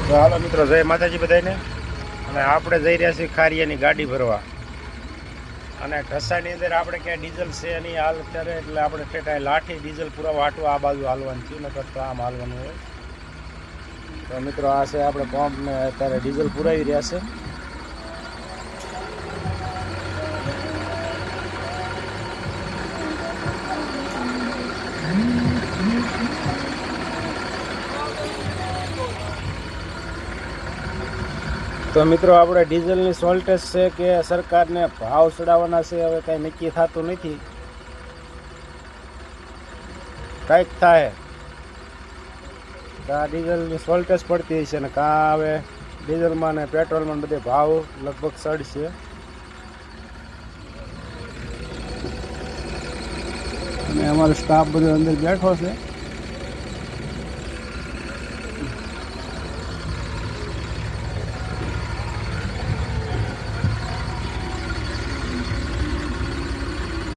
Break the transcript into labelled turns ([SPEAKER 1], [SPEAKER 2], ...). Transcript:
[SPEAKER 1] તો હાલો મિત્રો, જય માતાજી બધાને. અને આપણે જઈ રહ્યા છીએ ખારિયાની ગાડી ભરવા. અને ઢસાની અંદર આપણે ક્યાં ડીઝલ છે નહીં હાલ અત્યારે, એટલે આપણે ઠેઠા લાઠી ડીઝલ પૂરા વાટવા આ બાજુ હાલવાનું છે, નકર તો આમ હાલવાનું હોય. તો મિત્રો આ છે આપણે પંપ ને અત્યારે ડીઝલ પુરાવી રહ્યા છે. તો મિત્રો આપણે ડીઝલની શોર્ટેજ છે કે સરકારને ભાવ ચડાવવાના છે, હવે કાંઈ નક્કી થતું નથી. કાંઈક થાય કાં ડીઝલની શોર્ટેજ પડતી હશે ને કાં હવે ડીઝલમાં ને પેટ્રોલમાં બધે ભાવ લગભગ ચડશે. અને અમારો સ્ટાફ બધો અંદર બેઠો છે.